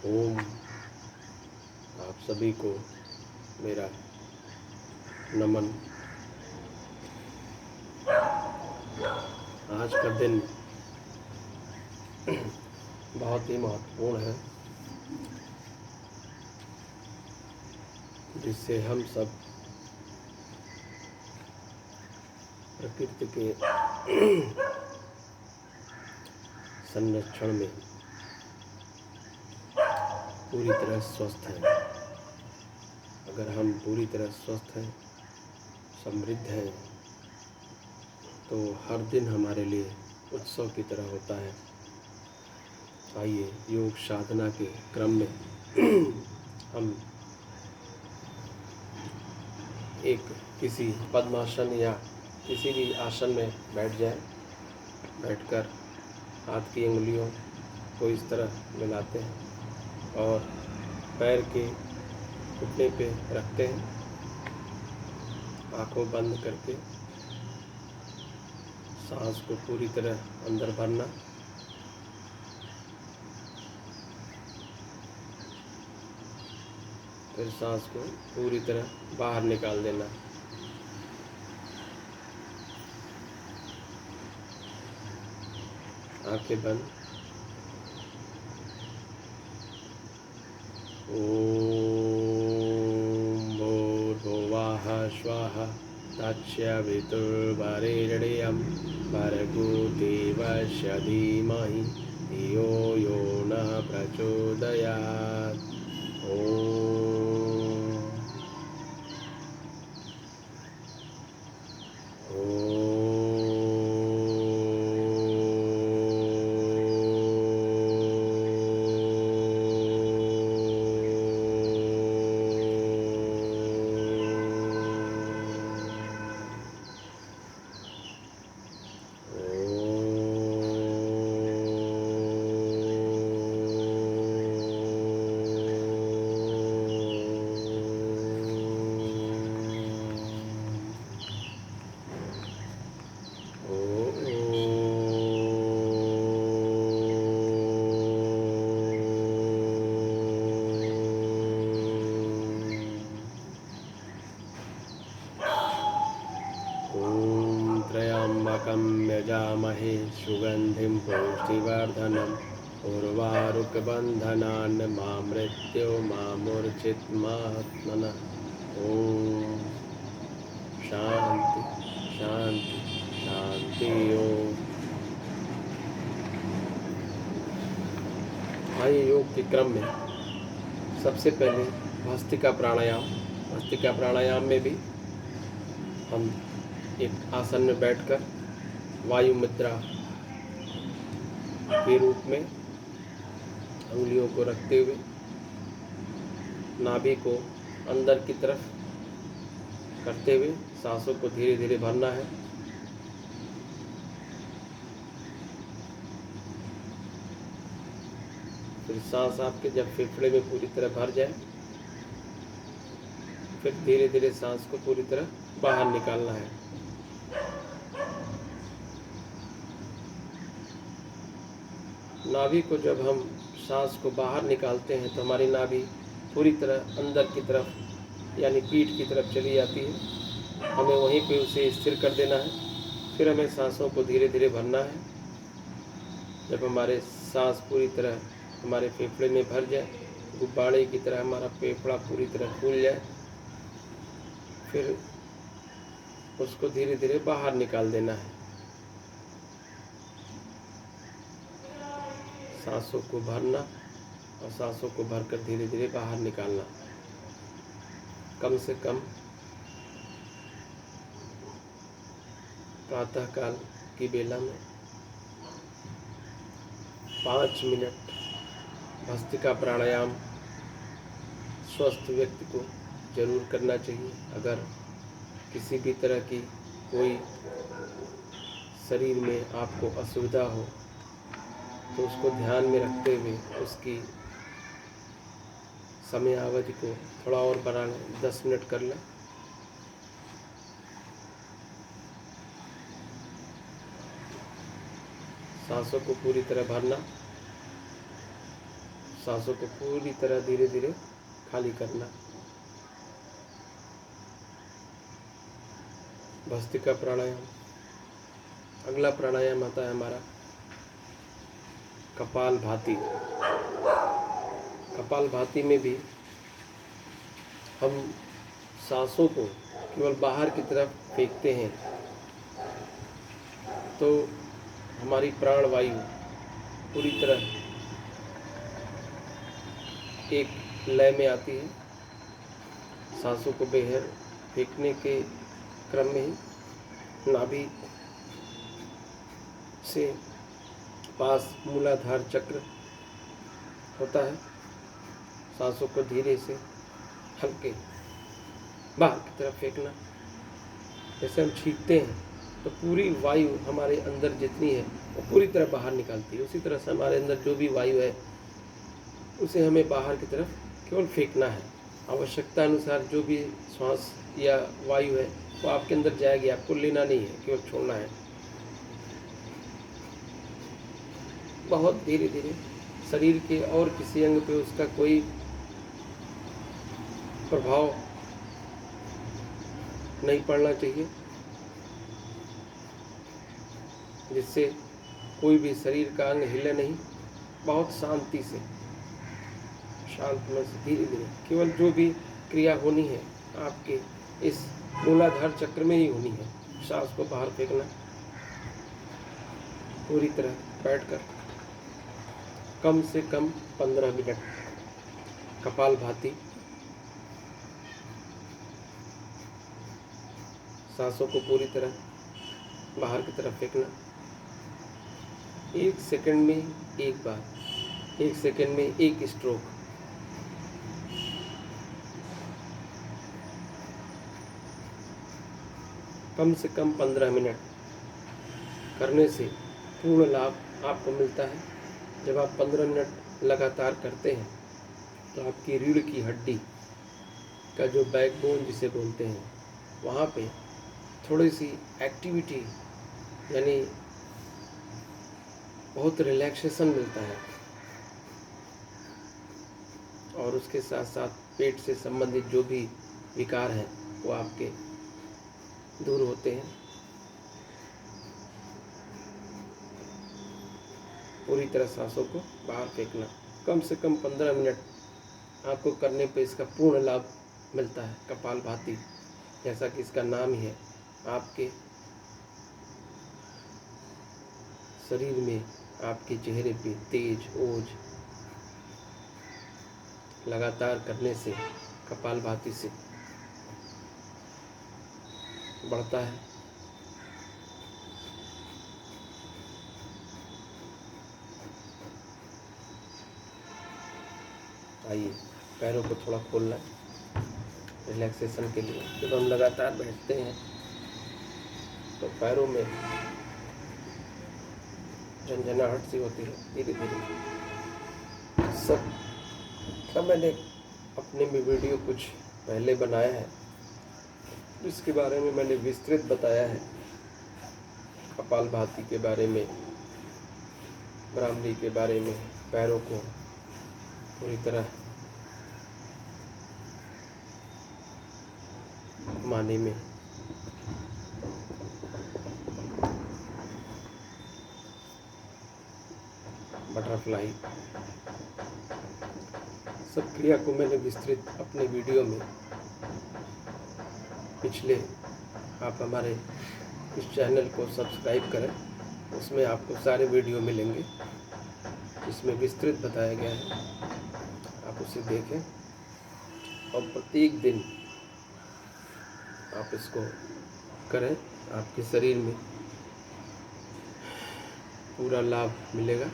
ओम। आप सभी को मेरा नमन। आज का दिन बहुत ही महत्वपूर्ण है, जिससे हम सब प्रकृति के संरक्षण में पूरी तरह स्वस्थ हैं। अगर हम पूरी तरह स्वस्थ हैं, समृद्ध हैं, तो हर दिन हमारे लिए उत्सव की तरह होता है। आइए योग साधना के क्रम में हम एक किसी पद्मासन या किसी भी आसन में बैठ जाएं। बैठकर हाथ की उंगलियों को इस तरह मिलाते हैं और पैर के घुटने पे रखते हैं, आंखों बंद करके सांस को पूरी तरह अंदर भरना, फिर सांस को पूरी तरह बाहर निकाल देना। आंखें बंद। ओम भूर्भुवः स्वः तत्सवितुर्वरेण्यं भर्गो देवस्य धीमहि धियो यो नः प्रचोदयात्। त्र्यम्बकं यजामहे सुगन्धिं पुष्टिवर्धनम् उर्वारुकबन्धनान् मामृत्युमामूर्छितमात्मनः। ओम शांति शांति शांति। ओम। आइए योग के क्रम में सबसे पहले भस्त्रिका प्राणायाम। भस्त्रिका प्राणायाम में भी हम एक आसन में बैठकर वायु मुद्रा के रूप में उंगलियों को रखते हुए नाभि को अंदर की तरफ करते हुए सांसों को धीरे धीरे भरना है। फिर सांस आपके जब फेफड़े में पूरी तरह भर जाए, फिर धीरे धीरे सांस को पूरी तरह बाहर निकालना है। नाभि को जब हम सांस को बाहर निकालते हैं तो हमारी नाभि पूरी तरह अंदर की तरफ यानी पीठ की तरफ चली जाती है। हमें वहीं पे उसे स्थिर कर देना है। फिर हमें सांसों को धीरे धीरे भरना है। जब हमारे सांस पूरी तरह हमारे फेफड़े में भर जाए, गुब्बारे की तरह हमारा फेफड़ा पूरी तरह फूल जाए, फिर उसको धीरे धीरे बाहर निकाल देना है। सांसों को भरना और सांसों को भरकर धीरे धीरे बाहर निकालना। कम से कम प्रातःकाल की बेला में 5 मिनट भस्त्रिका प्राणायाम स्वस्थ व्यक्ति को जरूर करना चाहिए। अगर किसी भी तरह की कोई शरीर में आपको असुविधा हो तो उसको ध्यान में रखते हुए उसकी समय अवधि को थोड़ा और बढ़ा लें, 10 मिनट कर लें। सांसों को पूरी तरह भरना, सांसों को पूरी तरह धीरे धीरे खाली करना। भस्त्रिका प्राणायाम। अगला प्राणायाम आता है हमारा कपालभाति। कपालभाति में भी हम सांसों को केवल बाहर की तरफ फेंकते हैं तो हमारी प्राणवायु पूरी तरह एक लय में आती है। सांसों को बाहर फेंकने के क्रम में ही नाभि से पास मूलाधार चक्र होता है। सांसों को धीरे से हल्के बाहर की तरफ फेंकना। जैसे हम छींकते हैं तो पूरी वायु हमारे अंदर जितनी है वो पूरी तरह बाहर निकालती है। उसी तरह से हमारे अंदर जो भी वायु है उसे हमें बाहर की तरफ केवल फेंकना है। आवश्यकता अनुसार जो भी श्वास या वायु है वो आपके अंदर जाएगी, आपको लेना नहीं है, केवल छोड़ना है। बहुत धीरे धीरे, शरीर के और किसी अंग पे उसका कोई प्रभाव नहीं पड़ना चाहिए, जिससे कोई भी शरीर का अंग हिले नहीं। बहुत शांति से, शांत मन से धीरे धीरे केवल जो भी क्रिया होनी है आपके इस मूलाधार चक्र में ही होनी है। सांस को बाहर फेंकना पूरी तरह बैठकर कम से कम 15 मिनट कपालभाति। सांसों को पूरी तरह बाहर की तरफ फेंकना। 1 सेकंड में एक बार, 1 सेकंड में एक स्ट्रोक। कम से कम 15 मिनट करने से पूर्ण लाभ आपको मिलता है। जब आप 15 मिनट लगातार करते हैं तो आपकी रीढ़ की हड्डी का जो बैकबोन जिसे बोलते हैं वहाँ पे थोड़ी सी एक्टिविटी यानी बहुत रिलैक्सेशन मिलता है। और उसके साथ साथ पेट से संबंधित जो भी विकार हैं वो आपके दूर होते हैं। पूरी तरह सांसों को बाहर फेंकना। कम से कम 15 मिनट आपको करने पे इसका पूर्ण लाभ मिलता है। कपालभाति, जैसा कि इसका नाम ही है, आपके शरीर में, आपके चेहरे पे तेज ओज लगातार करने से, कपालभाति से बढ़ता है। आइए पैरों को थोड़ा खोलना रिलैक्सेशन के लिए। जब हम लगातार बैठते हैं तो पैरों में झंझनाहट सी होती है धीरे धीरे। सब मैंने अपने में वीडियो कुछ पहले बनाया है जिसके बारे में मैंने विस्तृत बताया है। कपालभाति के बारे में, ब्राह्मणी के बारे में, पैरों को पूरी तरह घुमाने में, बटरफ्लाई, सब क्रिया को मैंने विस्तृत अपने वीडियो में पिछले, आप हमारे इस चैनल को सब्सक्राइब करें, उसमें आपको सारे वीडियो मिलेंगे, इसमें विस्तृत बताया गया है। आप उसे देखें और प्रत्येक दिन आप इसको करें, आपके शरीर में पूरा लाभ मिलेगा।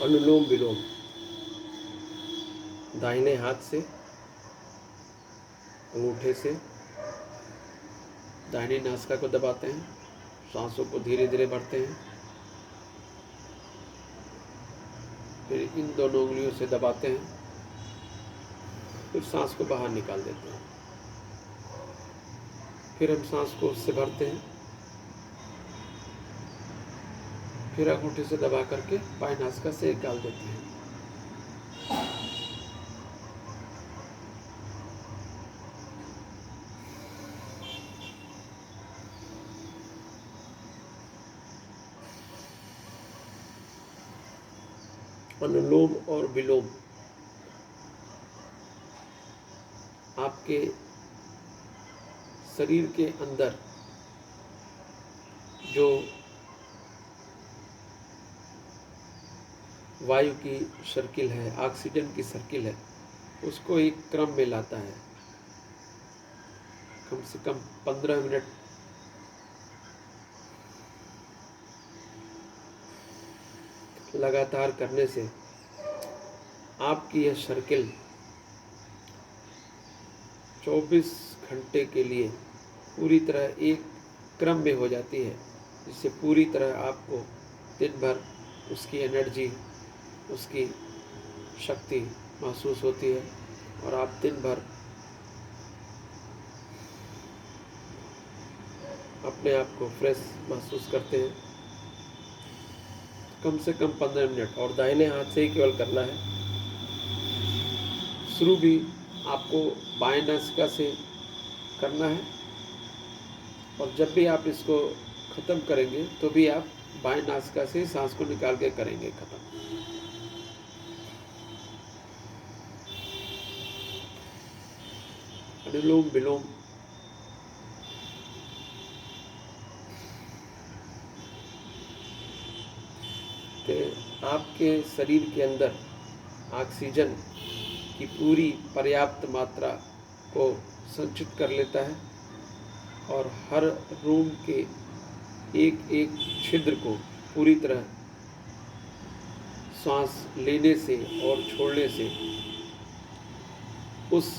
अनुलोम विलोम, दाहिने हाथ से अंगूठे से दाहिनी नासिका को दबाते हैं, सांसों को धीरे धीरे भरते हैं, फिर इन दोनों उंगलियों से दबाते हैं, फिर सांस को बाहर निकाल देते हैं, फिर हम सांस को उससे भरते हैं, फिर अंगूठे से दबा करके बाएं नासिका से निकाल देते हैं। अनुलोम और विलोम आपके शरीर के अंदर जो वायु की सर्किल है, ऑक्सीजन की सर्किल है, उसको एक क्रम में लाता है। कम से कम 15 मिनट लगातार करने से आपकी यह सर्किल 24 घंटे के लिए पूरी तरह एक क्रम में हो जाती है, जिससे पूरी तरह आपको दिन भर उसकी एनर्जी, उसकी शक्ति महसूस होती है और आप दिन भर अपने आप को फ्रेश महसूस करते हैं। कम से कम 15 मिनट, और दाहिने हाथ से ही केवल करना है। शुरू भी आपको बाएं नासिका से करना है और जब भी आप इसको ख़त्म करेंगे तो भी आप बाएं नासिका से सांस को निकाल के करेंगे ख़त्म। अनुलोम विलोम के आपके शरीर के अंदर ऑक्सीजन की पूरी पर्याप्त मात्रा को संचित कर लेता है और हर रूम के एक एक छिद्र को पूरी तरह सांस लेने से और छोड़ने से उस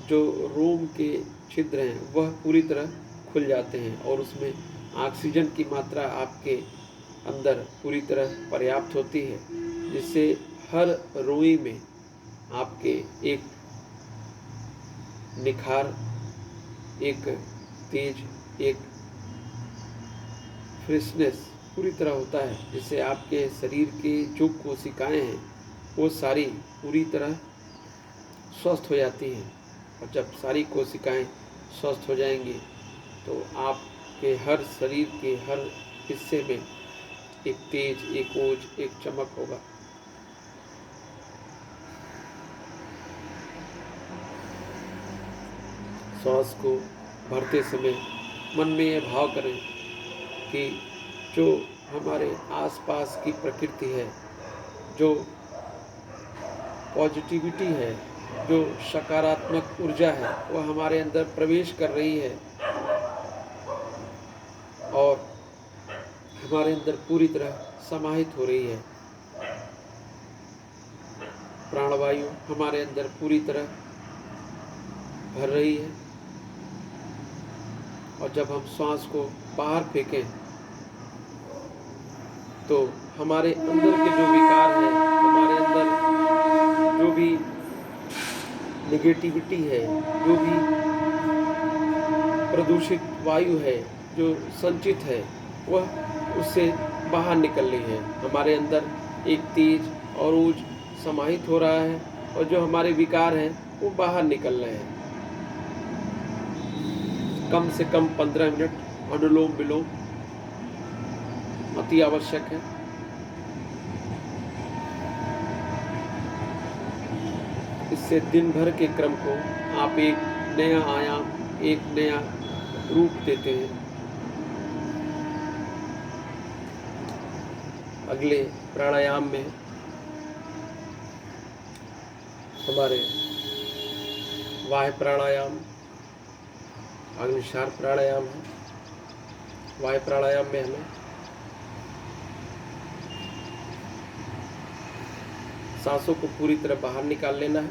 जो रूम के छिद्र हैं वह पूरी तरह खुल जाते हैं और उसमें ऑक्सीजन की मात्रा आपके अंदर पूरी तरह पर्याप्त होती है, जिससे हर रोई में आपके एक निखार, एक तेज, एक फ्रेशनेस पूरी तरह होता है, जिससे आपके शरीर के जो कोशिकाएं हैं वो सारी पूरी तरह स्वस्थ हो जाती हैं। और जब सारी कोशिकाएं स्वस्थ हो जाएंगी तो आपके हर शरीर के हर हिस्से में एक तेज, एक ओज, एक चमक होगा। सांस को भरते समय मन में यह भाव करें कि जो हमारे आसपास की प्रकृति है, जो पॉजिटिविटी है, जो सकारात्मक ऊर्जा है, वह हमारे अंदर प्रवेश कर रही है और हमारे अंदर पूरी तरह समाहित हो रही है। प्राणवायु हमारे अंदर पूरी तरह भर रही है और जब हम श्वास को बाहर फेंकें तो हमारे अंदर के जो विकार हैं, हमारे अंदर जो भी नेगेटिविटी है, जो भी प्रदूषित वायु है, जो संचित है, वह उससे बाहर निकल रही है। हमारे अंदर एक तेज और ऊर्ज समाहित हो रहा है और जो हमारे विकार हैं वो बाहर निकल रहे हैं। कम से कम 15 मिनट अनुलोम विलोम अति आवश्यक है। इससे दिन भर के क्रम को आप एक नया आयाम, एक नया रूप देते हैं। अगले प्राणायाम में हमारे वायु प्राणायाम, अग्निसार प्राणायाम है। वायु प्राणायाम में हमें सांसों को पूरी तरह बाहर निकाल लेना है,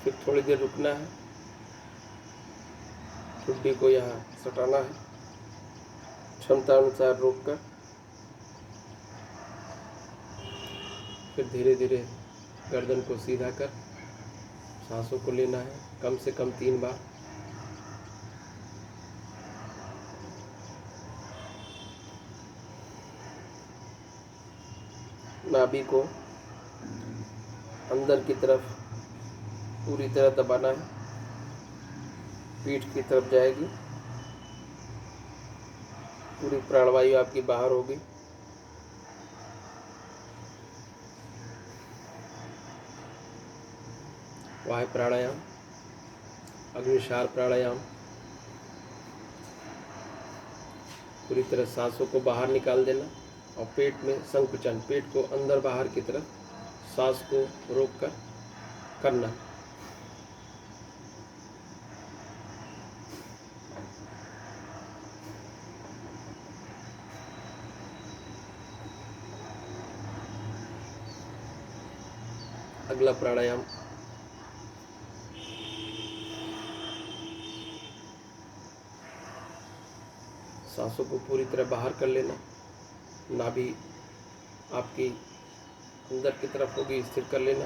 फिर थोड़ी देर रुकना है, ठुड्डी को यहाँ सटाना है, क्षमता अनुसार रोककर फिर धीरे धीरे गर्दन को सीधा कर सांसों को लेना है, कम से कम 3 बार। नाभि को अंदर की तरफ पूरी तरह दबाना है, पीठ की तरफ जाएगी, पूरी प्राणवायु आपकी बाहर होगी। वायु प्राणायाम, अग्निसार प्राणायाम। पूरी तरह सांसों को बाहर निकाल देना और पेट में संकुचन, पेट को अंदर बाहर की तरफ सांस को रोककर करना। अगला प्राणायाम सांसों को पूरी तरह बाहर कर लेना, नाभि आपकी अंदर की तरफ होगी, स्थिर कर लेना।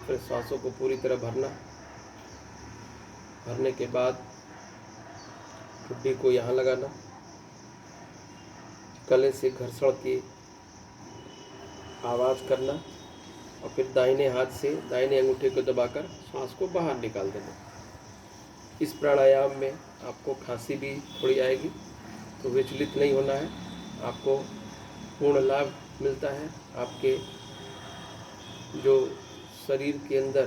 फिर सांसों को पूरी तरह भरना। भरने के बाद ठुड्डी को यहाँ लगाना, गले से घर्षण की आवाज़ करना और फिर दाहिने हाथ से दाहिने अंगूठे को दबाकर सांस को बाहर निकाल देना। इस प्राणायाम में आपको खांसी भी थोड़ी आएगी, तो विचलित नहीं होना है। आपको पूर्ण लाभ मिलता है। आपके जो शरीर के अंदर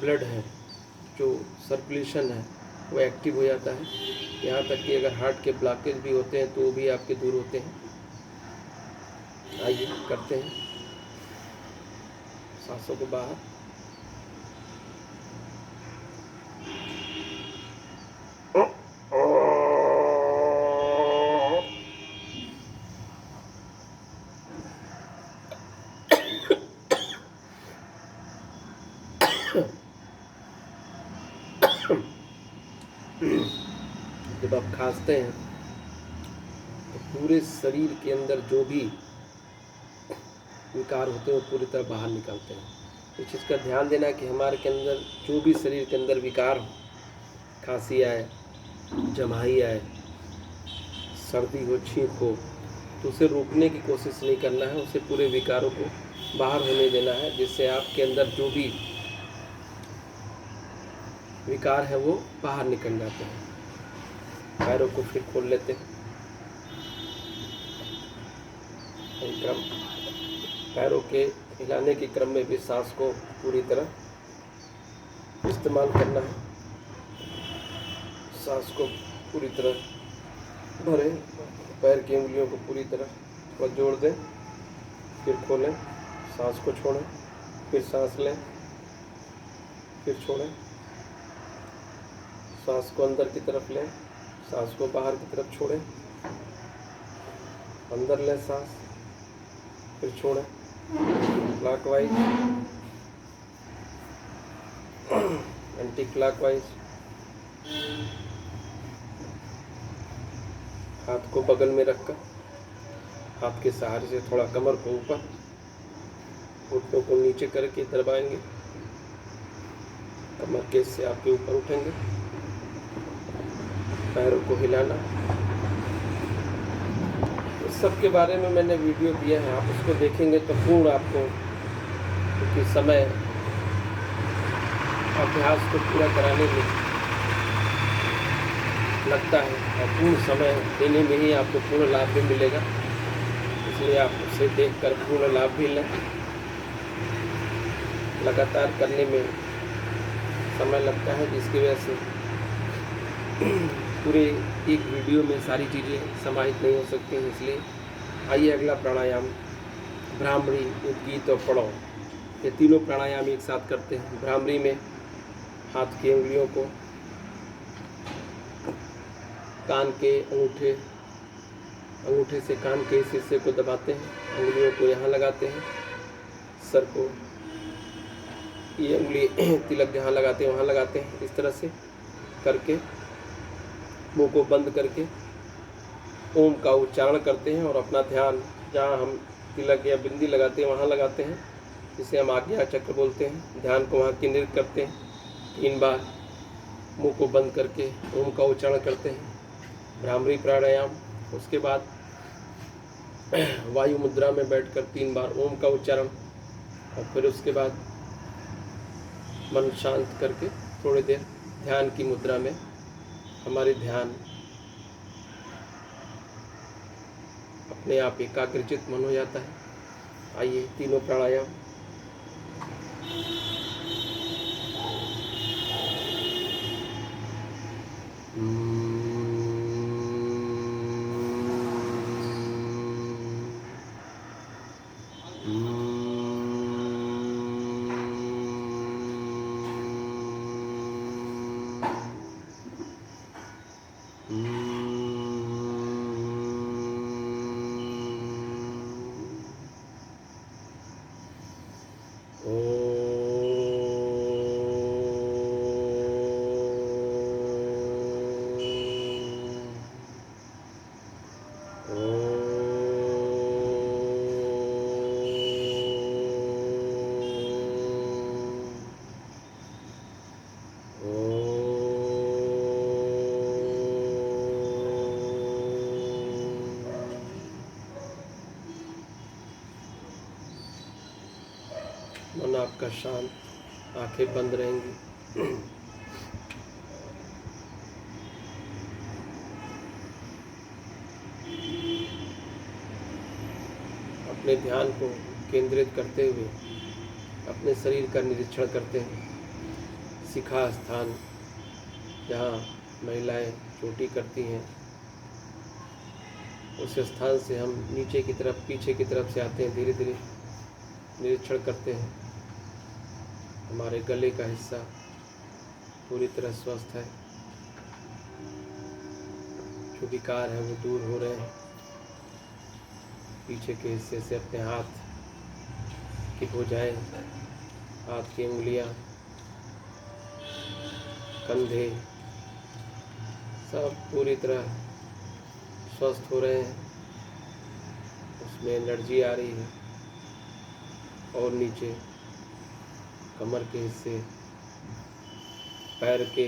ब्लड है, जो सर्कुलेशन है, वो एक्टिव हो जाता है। यहाँ तक कि अगर हार्ट के ब्लॉकेज भी होते हैं तो वो भी आपके दूर होते हैं। आइए करते हैं। सांसों को बाहर, जब आप खांसते हैं तो पूरे शरीर के अंदर जो भी विकार होते हैं वो पूरी तरह बाहर निकलते हैं। इस चीज़ का ध्यान देना कि हमारे के अंदर जो भी शरीर के अंदर विकार हो, खांसी आए, जमाई आए, सर्दी हो, छींक हो, तो उसे रोकने की कोशिश नहीं करना है। उसे पूरे विकारों को बाहर होने देना है, जिससे आपके अंदर जो भी विकार है वो बाहर निकल जाते हैं। पैरों को फिर खोल लेते हैं। क्रम पैरों के हिलाने के क्रम में भी सांस को पूरी तरह इस्तेमाल करना है। सांस को पूरी तरह भरें, पैर की उंगलियों को पूरी तरह जोड़ दें, फिर खोलें, सांस को छोड़ें, फिर सांस लें, फिर छोड़ें, सांस को अंदर की तरफ लें, सांस को बाहर की तरफ छोड़ें, अंदर लें सांस, फिर छोड़ें, क्लॉकवाइज, एंटी क्लॉकवाइज। हाथ को बगल में रखकर हाथ के सहारे से थोड़ा कमर को ऊपर, घुटनों को नीचे करके दबाएंगे। कमर के से आपके ऊपर उठेंगे। पैरों को हिलाना। इस सब के बारे में मैंने वीडियो दिया है, आप उसको देखेंगे तो पूर्ण आपको, क्योंकि समय अभ्यास को पूरा कराने में लगता है और पूर्ण समय देने में ही आपको पूर्ण लाभ भी मिलेगा। इसलिए आप उसे देखकर पूर्ण लाभ भी लें। लगातार करने में समय लगता है, जिसकी वजह से पूरे एक वीडियो में सारी चीज़ें समाहित नहीं हो सकती हैं। इसलिए आइए अगला प्राणायाम, भ्रामरी, उद्गीत और प्रणव, ये तीनों प्राणायाम एक साथ करते हैं। भ्रामरी में हाथ की उंगलियों को कान के अंगूठे से कान के इस हिस्से को दबाते हैं, उंगलियों को यहाँ लगाते हैं, सर को ये उंगली तिलक जहाँ लगाते हैं वहाँ लगाते हैं। इस तरह से करके मुंह को बंद करके ओम का उच्चारण करते हैं और अपना ध्यान जहाँ हम तिलक या बिंदी लगाते हैं वहाँ लगाते हैं, जिसे हम आज्ञा चक्र बोलते हैं। ध्यान को वहाँ केंद्रित करते हैं। 3 बार मुंह को बंद करके ओम का उच्चारण करते हैं, भ्रामरी प्राणायाम। उसके बाद वायु मुद्रा में बैठकर 3 बार ओम का उच्चारण, और फिर उसके बाद मन शांत करके थोड़ी देर ध्यान की मुद्रा में हमारे ध्यान अपने आप एकाग्रचित मन हो जाता है। आइए तीनों प्राणायाम। मन आपका शांत, आंखें बंद रहेंगी। अपने ध्यान को केंद्रित करते हुए अपने शरीर का निरीक्षण करते हैं। शिखा स्थान जहाँ महिलाएं चोटी करती हैं, उस स्थान से हम नीचे की तरफ, पीछे की तरफ से आते हैं। धीरे धीरे निरीक्षण करते हैं। हमारे गले का हिस्सा पूरी तरह स्वस्थ है, जो विकार है वो दूर हो रहे हैं। पीछे के हिस्से से अपने हाथ की भुजाएं, हाथ की उंगलियां, कंधे सब पूरी तरह स्वस्थ हो रहे हैं। उसमें एनर्जी आ रही है। और नीचे कमर के हिस्से, पैर के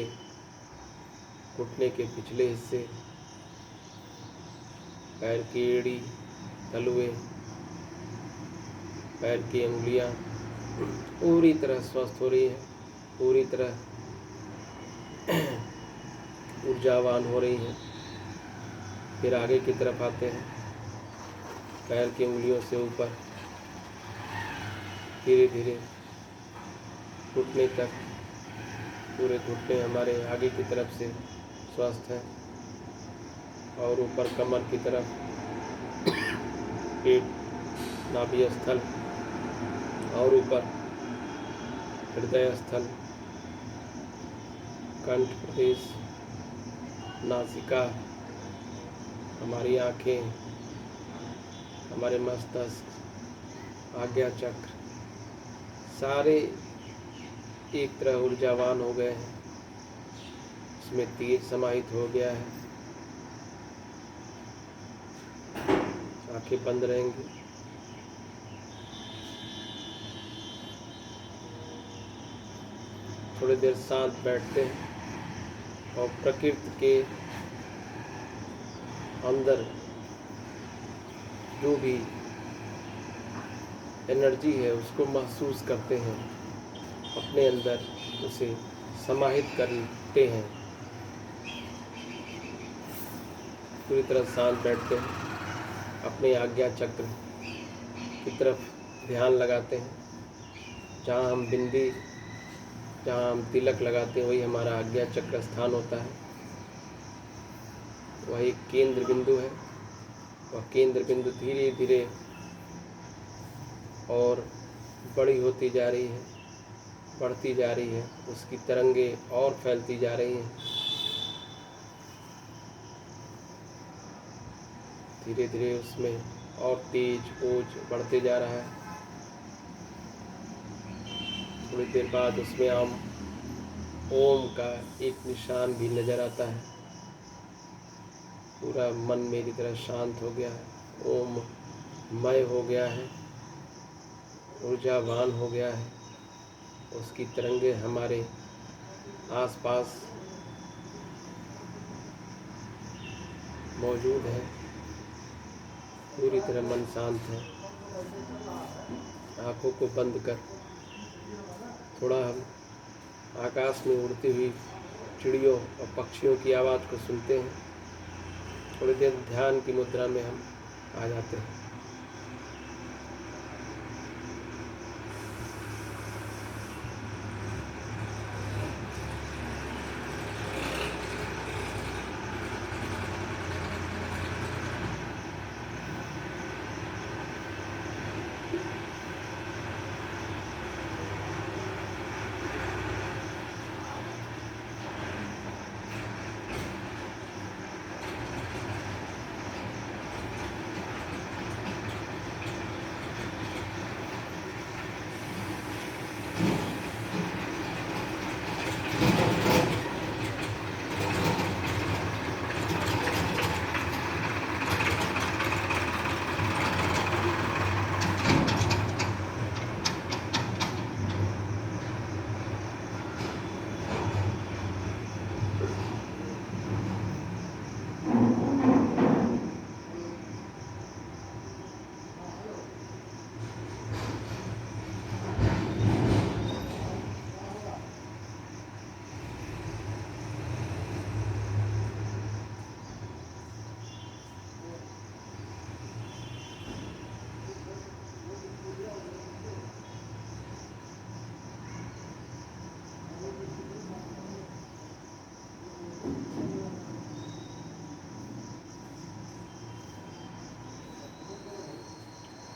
घुटने के पिछले हिस्से, पैर की एड़ी, तलुए, पैर की उंगलियां पूरी तरह स्वस्थ हो रही है, पूरी तरह ऊर्जावान हो रही है। फिर आगे की तरफ आते हैं। पैर की उंगलियों से ऊपर धीरे धीरे घुटने तक, पूरे घुटने हमारे आगे की तरफ से स्वस्थ हैं। और ऊपर कमर की तरफ पेट, नाभि स्थल, और ऊपर हृदय स्थल, कंठ प्रदेश, नासिका, हमारी आँखें, हमारे मस्तिष्क, आज्ञा चक्र, सारे एक तरह ऊर्जावान हो गए हैं। इसमें तेज समाहित हो गया है। आंखें बंद रहेंगी। थोड़ी देर शांत बैठते हैं और प्रकृति के अंदर जो भी एनर्जी है उसको महसूस करते हैं, अपने अंदर उसे समाहित करते हैं। पूरी तरह शांत बैठते हैं। अपने आज्ञा चक्र की तरफ ध्यान लगाते हैं। जहाँ हम बिंदी, जहाँ हम तिलक लगाते हैं, वही हमारा आज्ञा चक्र स्थान होता है। वही केंद्र बिंदु है। वह केंद्र बिंदु धीरे धीरे और बड़ी होती जा रही है, बढ़ती जा रही है। उसकी तरंगे और फैलती जा रही हैं। धीरे धीरे उसमें और तेज ओज बढ़ते जा रहा है। थोड़ी देर बाद उसमें हम ओम का एक निशान भी नजर आता है। पूरा मन मेरी तरह शांत हो गया है, ओम मय हो गया है, ऊर्जावान हो गया है। उसकी तरंगे हमारे आसपास मौजूद है। पूरी तरह मन शांत है। आँखों को बंद कर थोड़ा हम आकाश में उड़ती हुई चिड़ियों और पक्षियों की आवाज़ को सुनते हैं। थोड़ी देर ध्यान की मुद्रा में हम आ जाते हैं।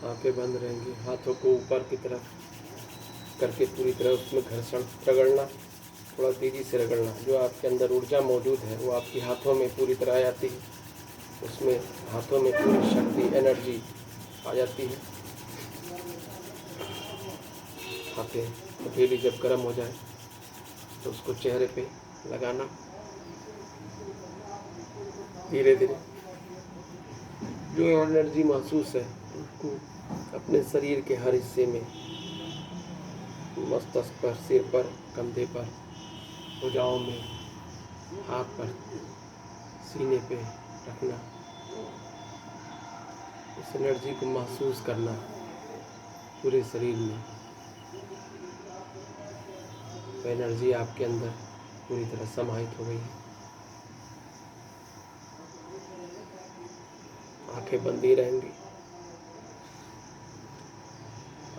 आंखें बंद रहेंगी। हाथों को ऊपर की तरफ करके पूरी तरह उसमें घर्षण रगड़ना, थोड़ा तेज़ी से रगड़ना। जो आपके अंदर ऊर्जा मौजूद है वो आपके हाथों में पूरी तरह आ जाती है। उसमें हाथों में पूरी शक्ति, एनर्जी आ जाती है। हाथें हथेली जब गर्म हो जाए तो उसको चेहरे पे लगाना। धीरे धीरे जो एनर्जी महसूस है उसको अपने शरीर के हर हिस्से में, मस्तिष्क पर, सिर पर, कंधे पर, भुजाओं में, हाथ पर, सीने पे रखना। इस एनर्जी को महसूस करना पूरे शरीर में। तो एनर्जी आपके अंदर पूरी तरह समाहित हो गई है। आंखें बंद ही रहेंगी।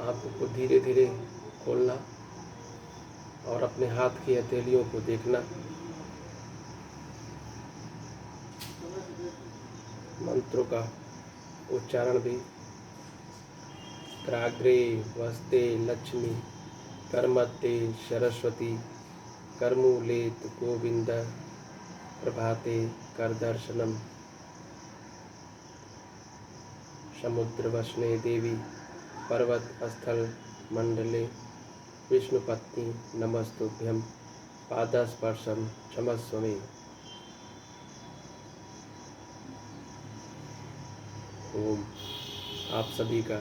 आंखों को धीरे धीरे खोलना और अपने हाथ की हथेलियों को देखना। मंत्रों का उच्चारण भी। कराग्रे वस्ते लक्ष्मी, कर्मत्ते सरस्वती, कर्मूलेत गोविंद, प्रभाते कर दर्शनम, समुद्र वसने देवी, पर्वत स्थल मंडले, विष्णुपत्नी नमस्तुभ्यम, पादस्पर्शम क्षमस्व मे। ओम। आप सभी का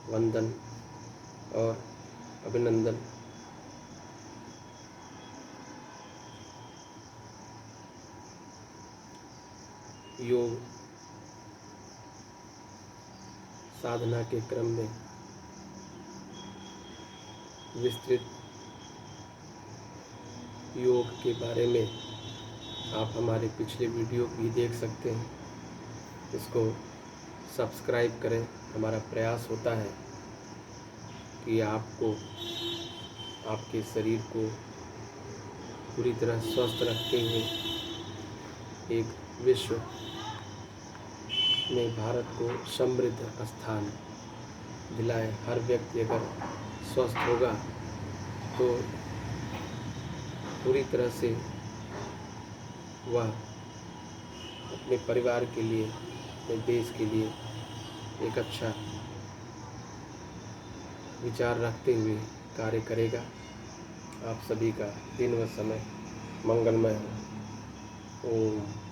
वंदन और अभिनंदन। योग साधना के क्रम में विस्तृत योग के बारे में आप हमारे पिछले वीडियो भी देख सकते हैं। इसको सब्सक्राइब करें। हमारा प्रयास होता है कि आपको, आपके शरीर को पूरी तरह स्वस्थ रखते हुए एक विश्व में भारत को समृद्ध स्थान दिलाएं। हर व्यक्ति अगर स्वस्थ होगा तो पूरी तरह से वह अपने परिवार के लिए, अपने देश के लिए एक अच्छा विचार रखते हुए कार्य करेगा। आप सभी का दिन व समय मंगलमय हो। ओम।